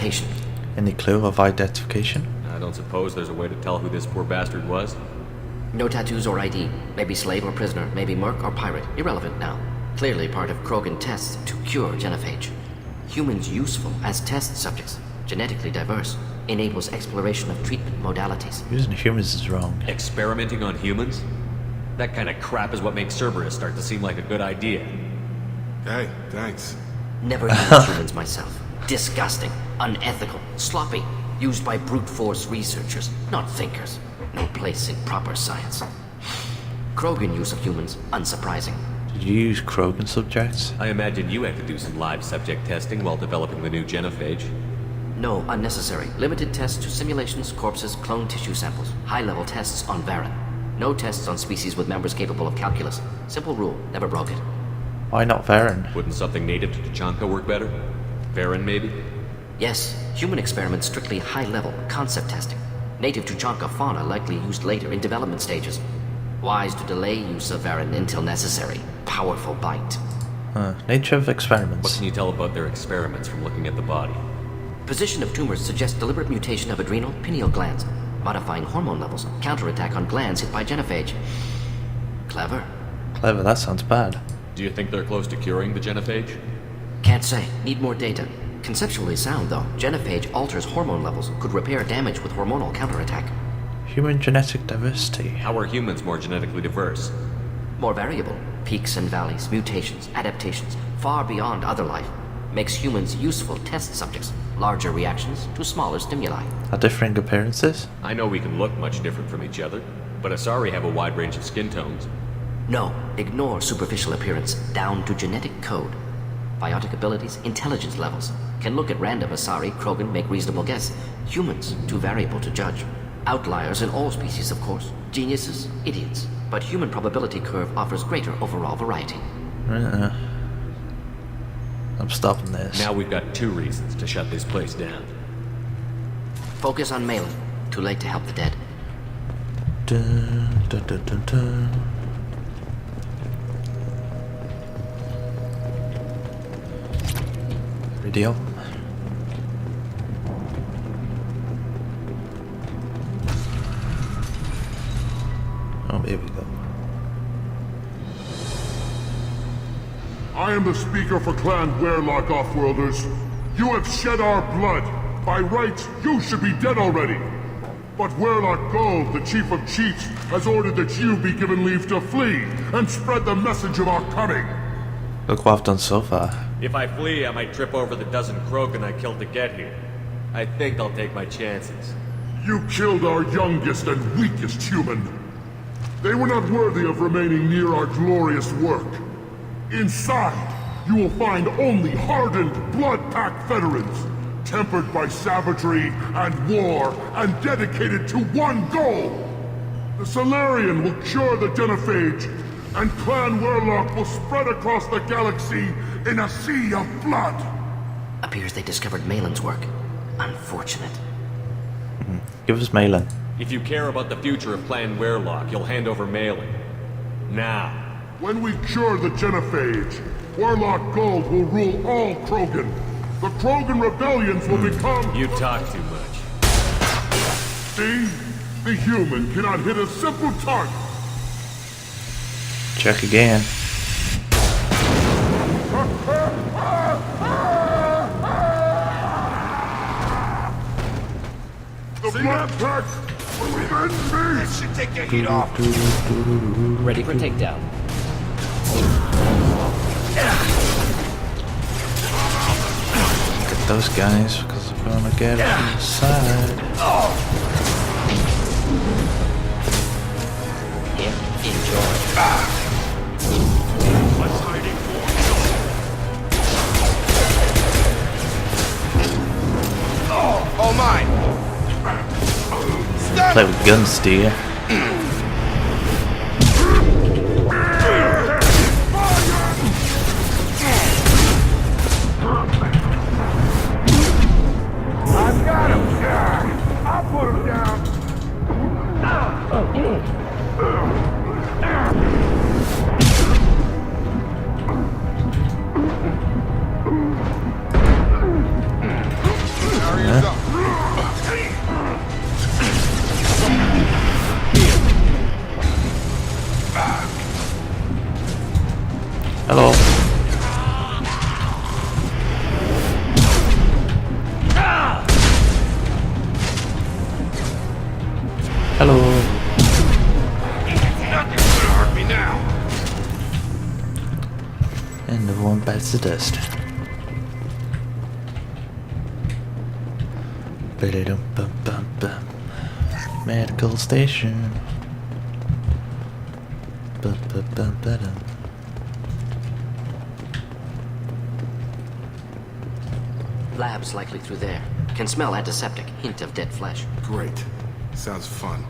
mutation. Any clue of identification? I don't suppose there's a way to tell who this poor bastard was? No tattoos or ID. Maybe slave or prisoner, maybe merc or pirate. Irrelevant now. Clearly part of Krogan tests to cure genophage. Humans useful as test subjects. Genetically diverse. Enables exploration of treatment modalities. Using humans is wrong. Experimenting on humans? That kind of crap is what makes Cerberus start to seem like a good idea. Hey, thanks. Never used humans myself. Disgusting, unethical, sloppy. Used by brute force researchers, not thinkers. No place in proper science. Krogan use of humans, unsurprising. Did you use Krogan subjects? I imagine you had to do some live subject testing while developing the new genophage. No, unnecessary. Limited tests to simulations, corpses, cloned tissue samples. High-level tests on Varen. No tests on species with members capable of calculus. Simple rule, never broke it. Why not Varen? Wouldn't something native to Tuchanka work better? Varen, maybe? Yes, human experiments strictly high-level, concept testing. Native Tuchanka fauna likely used later in development stages. Wise to delay use of Varen until necessary. Powerful bite. Nature of What experiments. can you tell about their experiments from looking at the body? Position of tumors suggests deliberate mutation of adrenal, pineal glands, modifying hormone levels, counterattack on glands hit by genophage. Clever. Clever, that sounds bad. Do you think they're close to curing the genophage? Can't say. Need more data. Conceptually sound, though. Genophage alters hormone levels, could repair damage with hormonal counterattack. Human genetic diversity. How are humans more genetically diverse? More variable. Peaks and valleys, mutations, adaptations, far beyond other life. Makes humans useful test subjects. Larger reactions to smaller stimuli. Are differing appearances? I know we can look much different from each other, but Asari have a wide range of skin tones. No, ignore superficial appearance, down to genetic code. Biotic abilities, intelligence levels. Can look at random Asari, Krogan, make reasonable guess. Humans, too variable to judge. Outliers in all species, of course. Geniuses, idiots. But human probability curve offers greater overall variety. I'm stopping this. Now we've got 2 reasons to shut this place down. Focus on Malin. Too late to help the dead. Dun, dun, dun, dun, dun. Radio. Oh, here we go. I am the speaker for Clan Werlock, Offworlders. You have shed our blood. By rights, you should be dead already. But Werlock Gold, the Chief of Chiefs, has ordered that you be given leave to flee and spread the message of our coming. Look what I've done so far. If I flee, I might trip over the dozen Krogan I killed to get here. I think I'll take my chances. You killed our youngest and weakest human. They were not worthy of remaining near our glorious work. Inside, you will find only hardened, blood-packed veterans, tempered by savagery and war, and dedicated to one goal. The Solarian will cure the genophage, and Clan Werlock will spread across the galaxy in a sea of blood. Appears they discovered Malin's work. Unfortunate. Give us Malin. If you care about the future of Clan Werlock, you'll hand over Malin. Now. When we cure the genophage, Werlock Gold will rule all Krogan. The Krogan rebellions will become... You talk too much. See? The human cannot hit a simple target. Check again. The Blood Pack will revenge me! That should take your heat off. Ready for takedown. Get those guys because I'm gonna get inside. Here, enjoy. What's hiding for? Oh my! Play with guns, do you? I've got him, Jack! I'll put him down! Sorry Hands up. Hello. Hello. Nothing's gonna hurt me now. And everyone bites the dust. Ba-da-dum-bum-bum-bum. Medical station. Ba-ba-bum-ba-dum. Lab's likely through there. Can smell antiseptic, hint of dead flesh. Great. Sounds fun.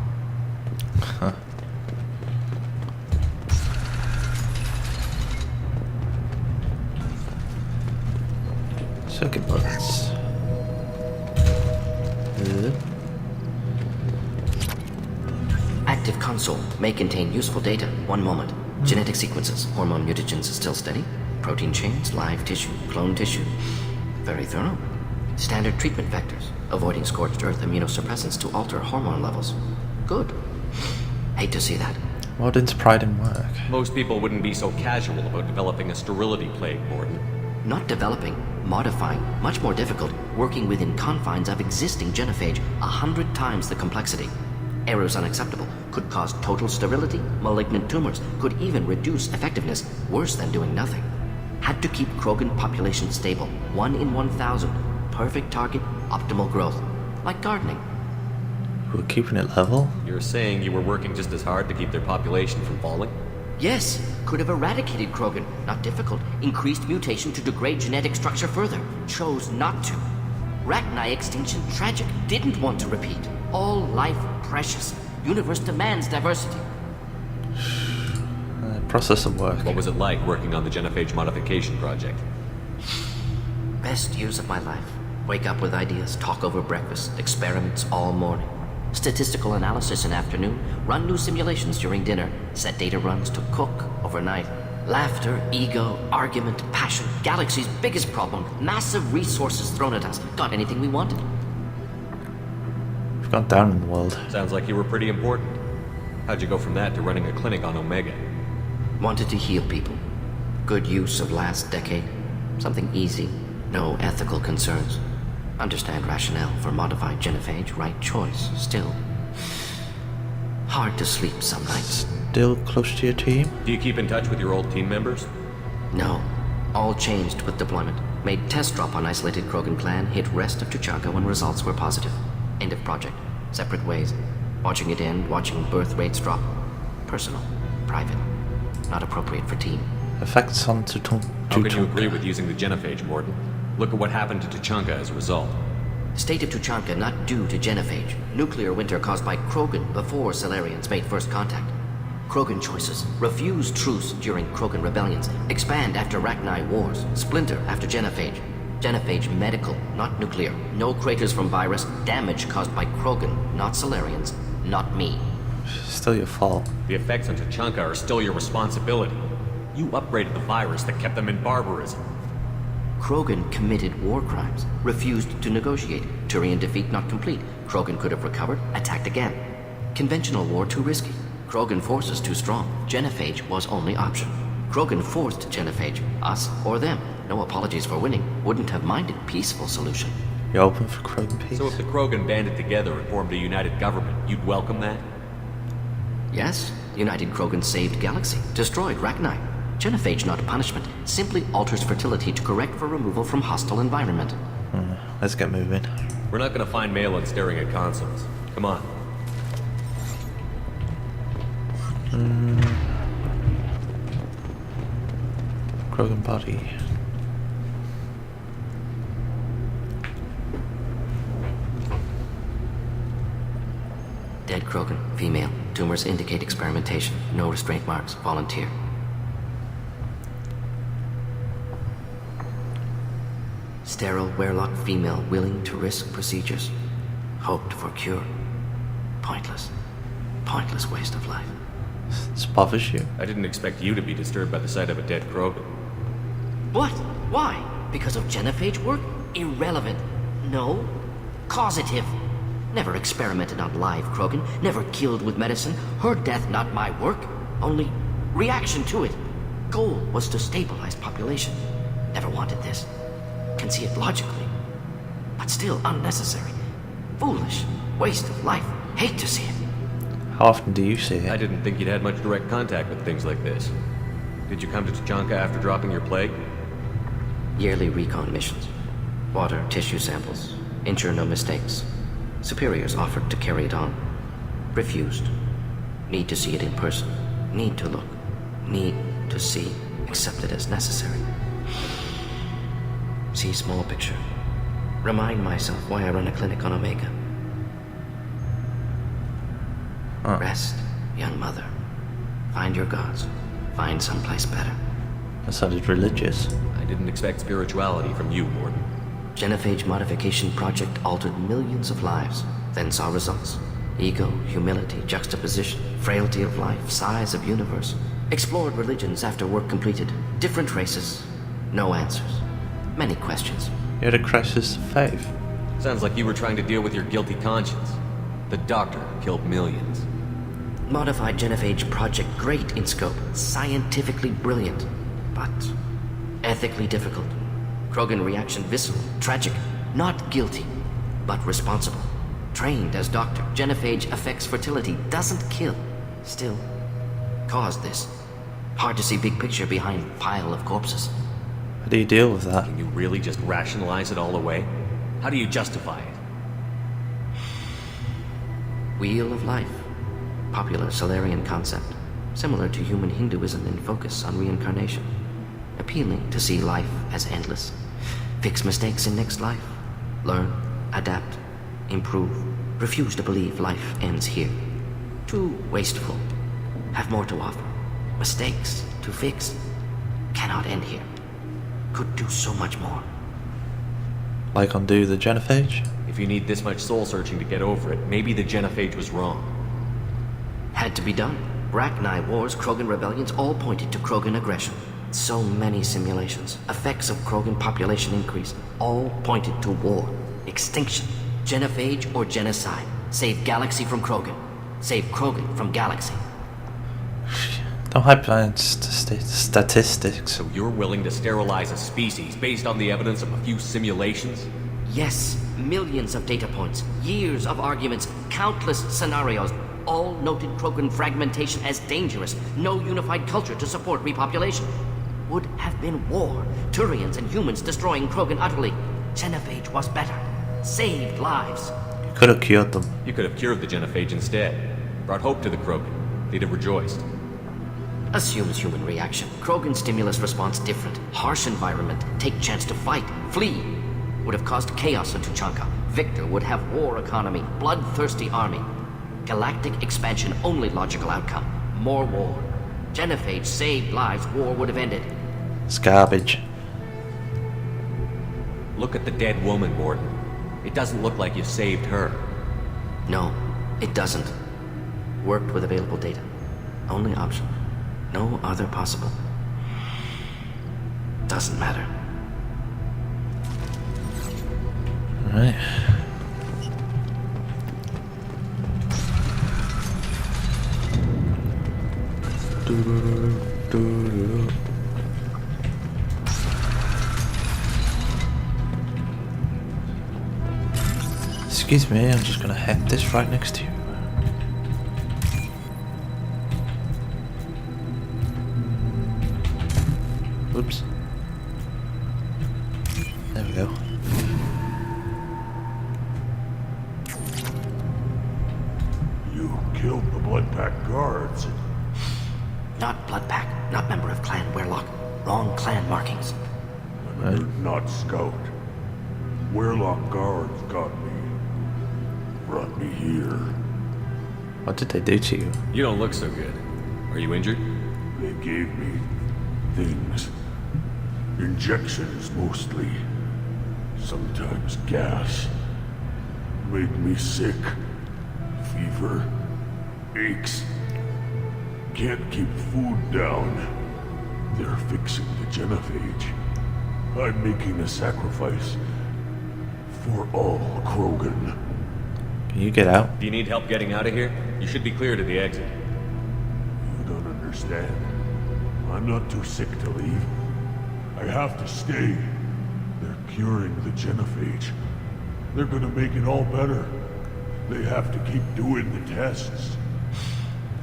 Circuit boards. Active console may contain useful data. One moment. Genetic sequences, hormone mutagens still steady. Protein chains, live tissue, clone tissue. Very thorough. Standard treatment vectors, avoiding scorched earth immunosuppressants to alter hormone levels. Good. Hate to see that. Warden's pride in work. Most people wouldn't be so casual about developing a sterility plague, Morden. Not developing, modifying, much more difficult, working within confines of existing genophage, 100 times the complexity. Errors unacceptable, could cause total sterility, malignant tumors, could even reduce effectiveness, worse than doing nothing. Had to keep Krogan population stable, 1 in 1,000, perfect target, optimal growth. Like gardening. We're keeping it level. You're saying you were working just as hard to keep their population from falling? Yes, could have eradicated Krogan. Not difficult. Increased mutation to degrade genetic structure further. Chose not to. Rachni extinction tragic. Didn't want to repeat. All life precious. Universe demands diversity. Process of work. What was it like working on the genophage modification project? Best years of my life. Wake up with ideas, talk over breakfast, experiments all morning. Statistical analysis in afternoon, run new simulations during dinner, set data runs to cook overnight. Laughter, ego, argument, passion, galaxy's biggest problem, massive resources thrown at us. Got anything we wanted? We've gone down in the world. Sounds like you were pretty important. How'd you go from that to running a clinic on Omega? Wanted to heal people. Good use of last decade. Something easy. No ethical concerns. Understand rationale for modified genophage, right choice. Still, hard to sleep some nights. Still close to your team? Do you keep in touch with your old team members? No. All changed with deployment. Made test drop on isolated Krogan clan, hit rest of Tuchanka when results were positive. End of project. Separate ways. Watching it end, watching birth rates drop. Personal. Private. Not appropriate for team. Effects on How can you agree with using the genophage, Morden? Look at what happened to Tuchanka as a result. State of Tuchanka not due to genophage. Nuclear winter caused by Krogan before Solarians made first contact. Krogan choices. Refuse truce during Krogan rebellions. Expand after Rachni wars. Splinter after genophage. Genophage medical, not nuclear. No craters from virus. Damage caused by Krogan, not Solarians. Not me. Still your fault. The effects on Tuchanka are still your responsibility. You upgraded the virus that kept them in barbarism. Krogan committed war crimes, refused to negotiate. Turian defeat not complete. Krogan could have recovered, attacked again. Conventional war too risky. Krogan forces too strong. Genophage was only option. Krogan forced genophage, us or them. No apologies for winning. Wouldn't have minded peaceful solution. You're open for Krogan peace? So if the Krogan banded together and formed a united government, you'd welcome that? Yes, United Krogan saved Galaxy, destroyed Rachni. Genophage not punishment, simply alters fertility to correct for removal from hostile environment. Let's get moving. We're not gonna find Malin staring at consoles. Come on. Krogan body. Dead Krogan, female. Tumors indicate experimentation. No restraint marks. Volunteer. Sterile, werelock female willing to risk procedures. Hoped for cure. Pointless. Pointless waste of life. This bothers you. I didn't expect you to be disturbed by the sight of a dead Krogan. What? Why? Because of genophage work? Irrelevant. No. Causative. Never experimented on live Krogan, never killed with medicine. Her death not my work, only reaction to it. Goal was to stabilize population. Never wanted this. Can see it logically. But still unnecessary. Foolish. Waste of life. Hate to see it. How often do you see I it? didn't think you'd had much direct contact with things like this. Did you come to Tuchanka after dropping your plague? Yearly recon missions. Water, tissue samples. Ensure no mistakes. Superiors offered to carry it on. Refused. Need to see it in person. Need to look. Need to see. Accept it as necessary. See small picture. Remind myself why I run a clinic on Omega. Rest, young mother. Find your gods. Find someplace better. That sounded religious. I didn't expect spirituality from you, Morden. Genophage modification project altered millions of lives, then saw results. Ego, humility, juxtaposition, frailty of life, size of universe. Explored religions after work completed. Different races. No answers. Many questions. You had a crisis of faith. Sounds like you were trying to deal with your guilty conscience. The doctor killed millions. Modified genophage project great in scope, scientifically brilliant, but ethically difficult. Krogan reaction visceral, tragic, not guilty, but responsible. Trained as doctor, genophage affects fertility, doesn't kill. Still, caused this. Hard to see big picture behind pile of corpses. How do you deal with that? Can you really just rationalize it all away? How do you justify it? Wheel of life. Popular Solarian concept. Similar to human Hinduism in focus on reincarnation. Appealing to see life as endless. Fix mistakes in next life. Learn, adapt, improve. Refuse to believe life ends here. Too wasteful. Have more to offer. Mistakes to fix. Cannot end here. Could do so much more. Like undo the genophage? If you need this much soul searching to get over it, maybe the genophage was wrong. Had to be done. Rachni wars, Krogan rebellions, all pointed to Krogan aggression. So many simulations. Effects of Krogan population increase. All pointed to war. Extinction. Genophage or genocide. Save galaxy from Krogan. Save Krogan from galaxy. Don't hype behind statistics. So you're willing to sterilize a species based on the evidence of a few simulations? Yes, millions of data points, years of arguments, countless scenarios, all noted Krogan fragmentation as dangerous, no unified culture to support repopulation. Would have been war, Turians and humans destroying Krogan utterly. Genophage was better, saved lives. You could have cured them. You could have cured the genophage instead. Brought hope to the Krogan. They'd have rejoiced. Assumes human reaction. Krogan stimulus response different. Harsh environment. Take chance to fight. Flee. Would have caused chaos in Tuchanka. Victor would have war economy. Bloodthirsty army. Galactic expansion only logical outcome. More war. Genophage saved lives. War would have ended. It's garbage. Look at the dead woman, Morden. It doesn't look like you saved her. No, it doesn't. Worked with available data. Only option. No other possible. Doesn't matter. Alright. Excuse me, I'm just gonna hit this right next to you. Oops. There we go. You killed the Blood Pack guards. Not Blood Pack, not member of Clan Werlock. Wrong clan markings. You're not Scout. Werlock guards got me. Brought me here. What did they do to you? You don't look so good. Are you injured? They gave me things. Injections mostly. Sometimes gas. Made me sick. Fever. Aches. Can't keep food down. They're fixing the genophage. I'm making a sacrifice For all Krogan. Can you get out? Do you need help getting out of here? You should be clear to the exit. You don't understand. I'm not too sick to leave. I have to stay. They're curing the genophage. They're gonna make it all better. They have to keep doing the tests.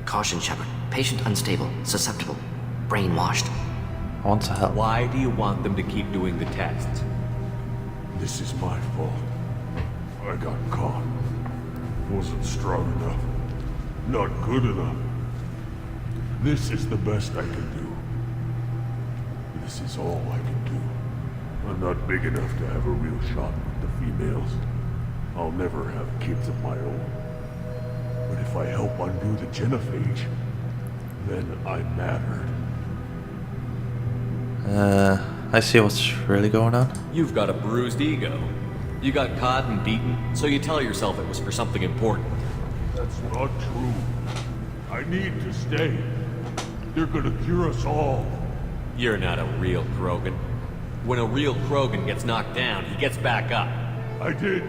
Caution, Shepard. Patient unstable, susceptible, brainwashed. I want to help. Why do you want them to keep doing the tests? This is my fault. I got caught. Wasn't strong enough. Not good enough. This is the best I can do. This is all I can do. I'm not big enough to have a real shot with the females. I'll never have kids of my own. But if I help undo the genophage, then I mattered. I see what's really going on. You've got a bruised ego. You got caught and beaten, so you tell yourself it was for something important. That's not true. I need to stay. They're gonna cure us all. You're not a real Krogan. When a real Krogan gets knocked down, he gets back up. I did.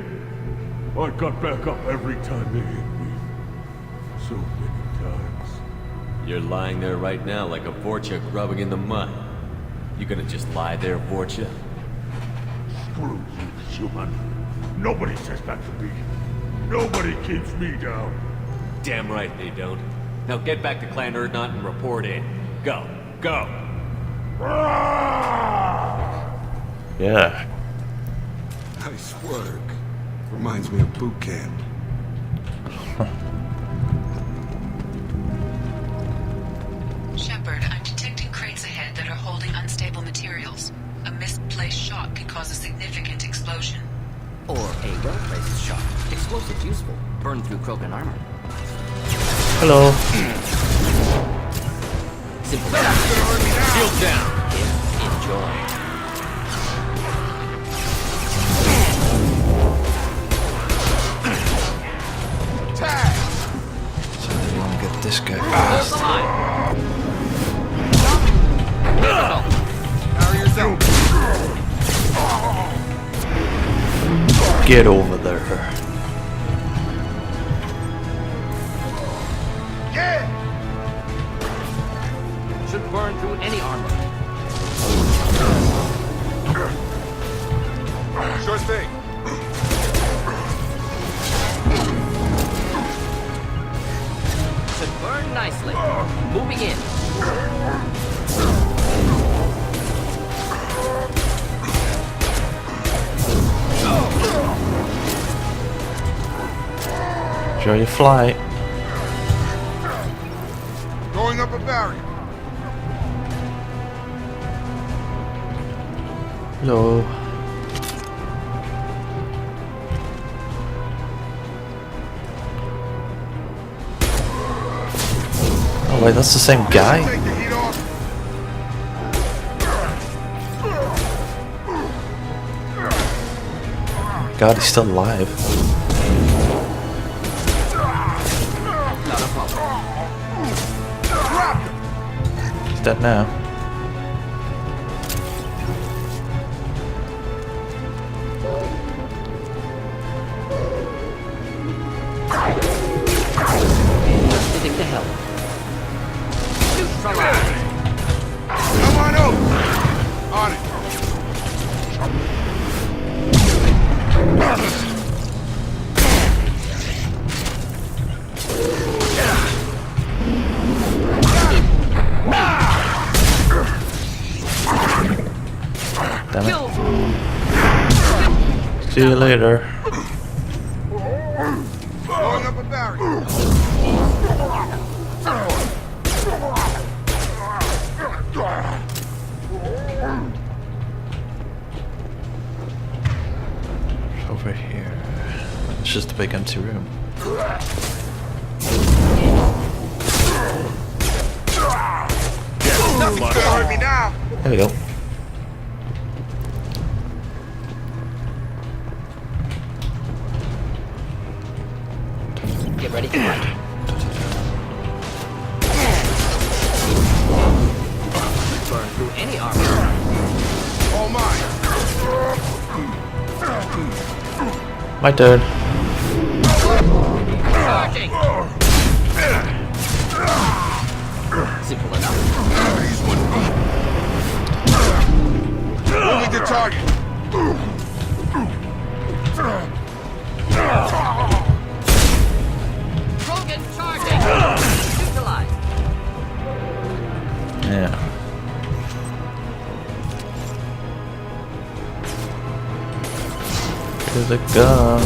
I got back up every time they hit me. So many times. You're lying there right now like a Vorcha grubbing in the mud. You gonna just lie there, Vorcha? Screw you, human. Nobody says that to me. Nobody keeps me down. Damn right they don't. Now get back to Clan Urdnot and report in. Go. Go! Yeah. Nice work. Reminds me of boot camp. Shepard, I'm detecting crates ahead that are holding unstable materials. A misplaced shot could cause a significant explosion. Or a well-placed shot. Explosives useful. Burn through Krogan armor. Hello. Simple. Shield down! Enjoy. So we want to get this guy Hold fast. the line. Get over there. Should burn through any armor. Sure thing. Should burn nicely. Moving in. Enjoy your flight. Going up a barrier. Hello. Oh wait, that's the same guy? Take the heat off. God, he's still alive. Not a problem. He's dead now. Sitting to hell. Neutralize. Come on over. On it. Damn it. Kill. See you later. Going up a barrier. Over here. It's just a big empty room. Nothing's gonna hurt me now. There we go. Get ready to fight. Burn through any armor. All mine. My turn. Simple enough. Moving to target. Krogan charging! Neutralized. Yeah. To the gun.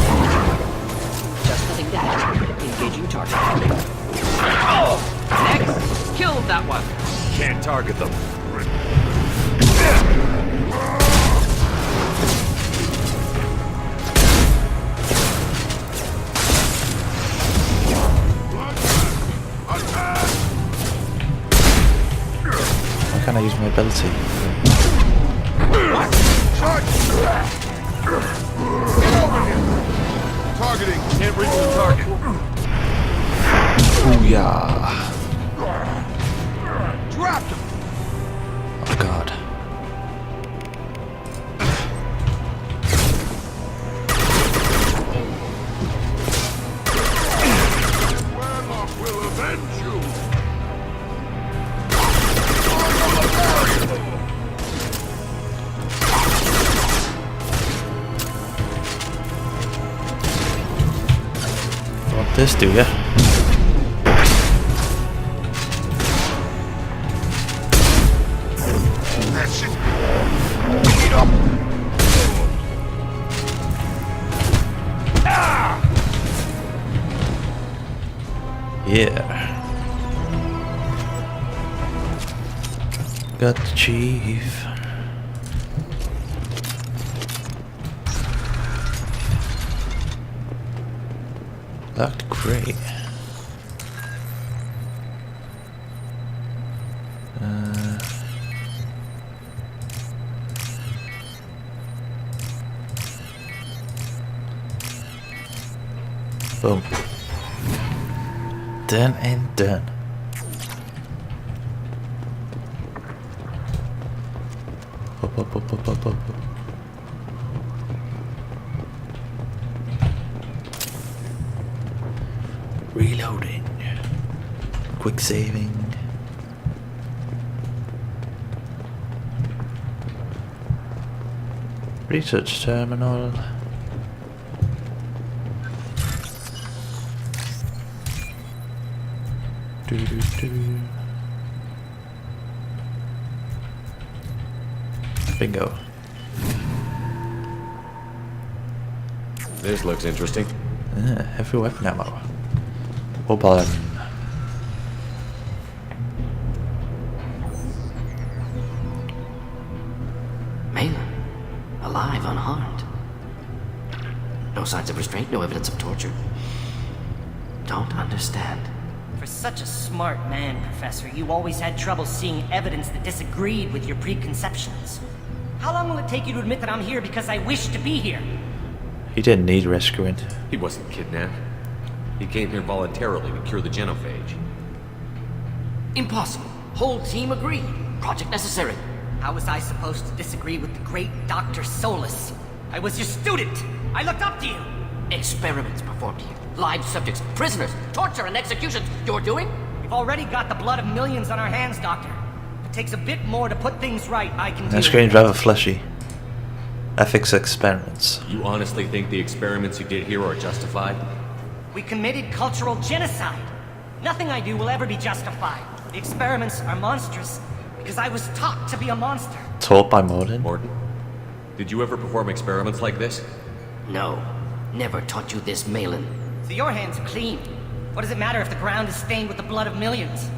Just nothing down. Engaging target. Next! Kill that one! Can't target them. Why can't I use my ability? Targeting. Can't reach the target. Booyah. Dropped him. Oh god. Warlock will avenge you. Want this, do ya? That shit. Beat up. Yeah. Got the chief. Looked great. Boom. Done and done. Up, up, up, up, up, up. Reloading. Quick saving. Research terminal. Bingo. This looks interesting. Heavy weapon ammo. Open. Malin, alive, unharmed. No signs of restraint, no evidence of torture. Don't understand. For such a smart man, Professor, you always had trouble seeing evidence that disagreed with your preconceptions. How long will it take you to admit that I'm here because I wish to be here? He didn't need rescuing. He wasn't kidnapped. He came here voluntarily to cure the genophage. Impossible. Whole team agreed. Project necessary. How was I supposed to disagree with the great Dr. Solus? I was your student! I looked up to you! Experiments performed here. Live subjects, prisoners, torture and executions. You're doing? We've already got the blood of millions on our hands, Doctor. If it takes a bit more to put things right, I can do That it. screen's rather fleshy. Ethics experiments. You honestly think the experiments you did here are justified? We committed cultural genocide. Nothing I do will ever be justified. The experiments are monstrous because I was taught to be a monster. Taught by Morton. Morton? Did you ever perform experiments like this? No. Never taught you this, Malin. So your hands are clean. What does it matter if the ground is stained with the blood of millions?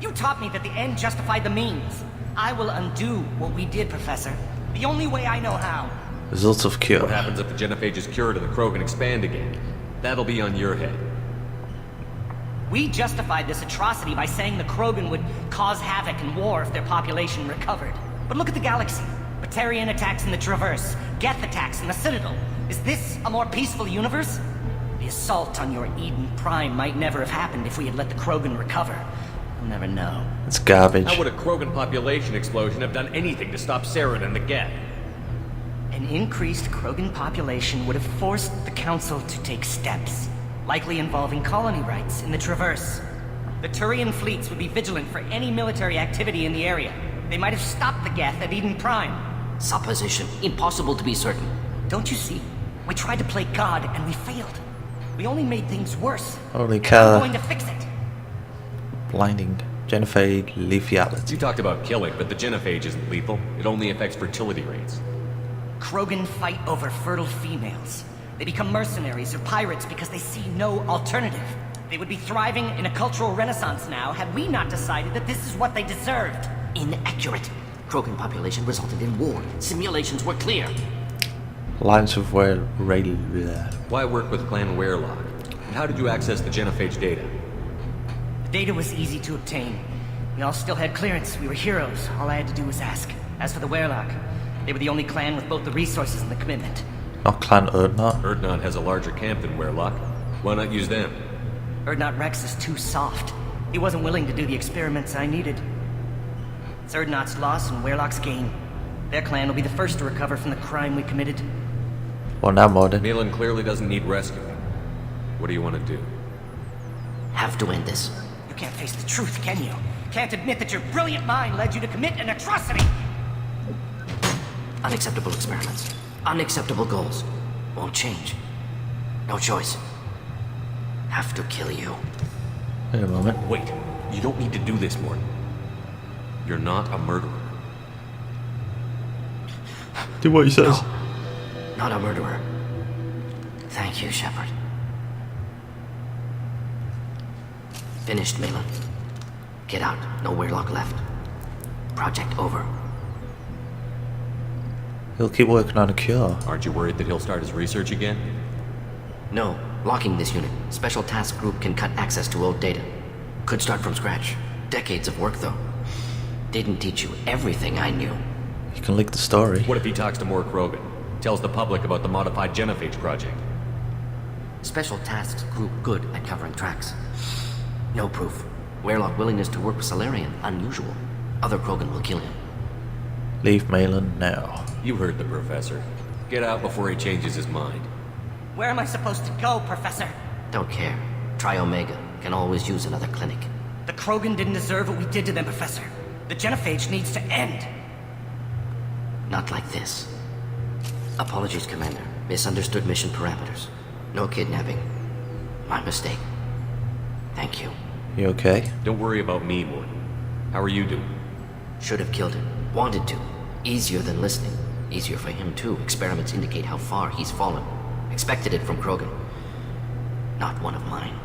You taught me that the end justified the means. I will undo what we did, Professor. The only way I know how. Results of cure. What happens if the genophage is cured and the Krogan expand again? That'll be on your head. We justified this atrocity by saying the Krogan would cause havoc and war if their population recovered. But look at the galaxy. Batarian attacks in the Traverse, Geth attacks in the Citadel. Is this a more peaceful universe? The assault on your Eden Prime might never have happened if we had let the Krogan recover. We'll never know. It's garbage. How would a Krogan population explosion have done anything to stop Saren and the Geth? An increased Krogan population would have forced the Council to take steps, likely involving colony rights in the Traverse. The Turian fleets would be vigilant for any military activity in the area. They might have stopped the Geth at Eden Prime. Supposition. Impossible to be certain. Don't you see? We tried to play God and we failed. We only made things worse. Holy And cow. I'm going to fix it. Blinding. Genophage lethality. You talked about killing, but the genophage isn't lethal. It only affects fertility rates. Krogan fight over fertile females. They become mercenaries or pirates because they see no alternative. They would be thriving in a cultural renaissance now had we not decided that this is what they deserved. Inaccurate. Krogan population resulted in war. Simulations were clear. Lines of where Why work with Clan Werelock? And how did you access the genophage data? The data was easy to obtain. We all still had clearance. We were heroes. All I had to do was ask. As for the Werelock, they were the only clan with both the resources and the commitment. Not Clan Urdnot. Urdnot has a larger camp than Werelock. Why not use them? Urdnot Rex is too soft. He wasn't willing to do the experiments I needed. It's Urdnot's loss and Werelock's gain. Their clan will be the first to recover from the crime we committed. Well, now more than. Malin clearly doesn't need rescuing. What do you want to do? Have to end this. You can't face the truth, can you? Can't admit that your brilliant mind led you to commit an atrocity! Unacceptable experiments. Unacceptable goals. Won't change. No choice. Have to kill you. Wait a moment. Wait, you don't need to do this, Morton. You're not a murderer. Do what he says. Not a murderer. Thank you, Shepard. Finished, Malin. Get out. No Werelock left. Project over. He'll keep working on a cure. Aren't you worried that he'll start his research again? No. Locking this unit. Special task group can cut access to old data. Could start from scratch. Decades of work, though. Didn't teach you everything I knew. He can leak the story. What if he talks to more Krogan? Tells the public about the modified genophage project? Special tasks group good at covering tracks. No proof. Werelock willingness to work with Salarian, unusual. Other Krogan will kill him. Leave Malin now. You heard the professor. Get out before he changes his mind. Where am I supposed to go, Professor? Don't care. Try Omega. Can always use another clinic. The Krogan didn't deserve what we did to them, Professor. The genophage needs to end. Not like this. Apologies, Commander. Misunderstood mission parameters. No kidnapping. My mistake. Thank you. You okay? Don't worry about me, Morton. How are you doing? Should have killed him. Wanted to. Easier than listening. Easier for him, too. Experiments indicate how far he's fallen. Expected it from Krogan. Not one of mine.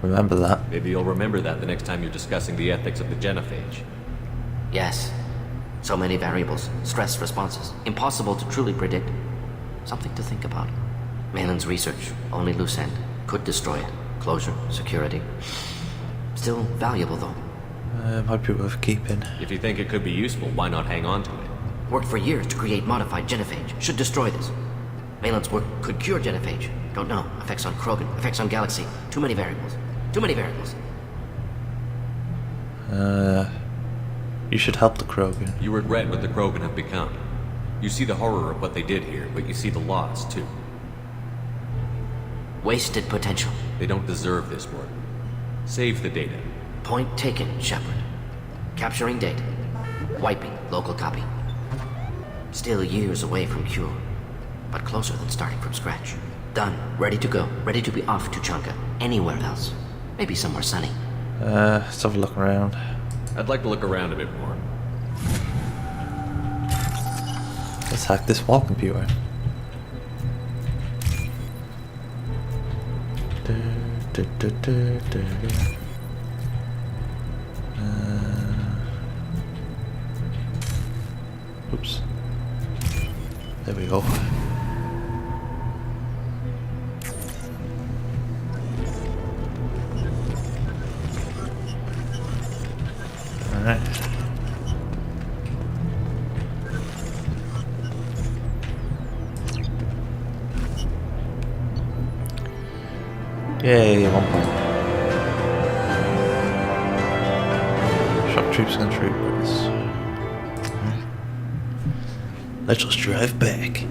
Remember that. Maybe you'll remember that the next time you're discussing the ethics of the genophage. Yes. So many variables. Stress responses. Impossible to truly predict. Something to think about. Malin's research. Only loose end. Could destroy it. Closure. Security. Still valuable, though. Might be worth keeping. If you think it could be useful, why not hang on to it? Worked for years to create modified genophage. Should destroy this. Malin's work could cure genophage. Don't know. Effects on Krogan. Effects on Galaxy. Too many variables. Too many variables. You should help the Krogan. You regret what the Krogan have become. You see the horror of what they did here, but you see the loss, too. Wasted potential. They don't deserve this, Morton. Save the data. Point taken, Shepard. Capturing data. Wiping local copy. Still years away from cure. But closer than starting from scratch. Done. Ready to go. Ready to be off to Chunka. Anywhere else. Maybe somewhere sunny. Let's have a look around. I'd like to look around a bit more. Let's hack this wall computer. Oops. There we go. Alright. Yay, 1 point. Shock troops and troopers. Let's just drive back.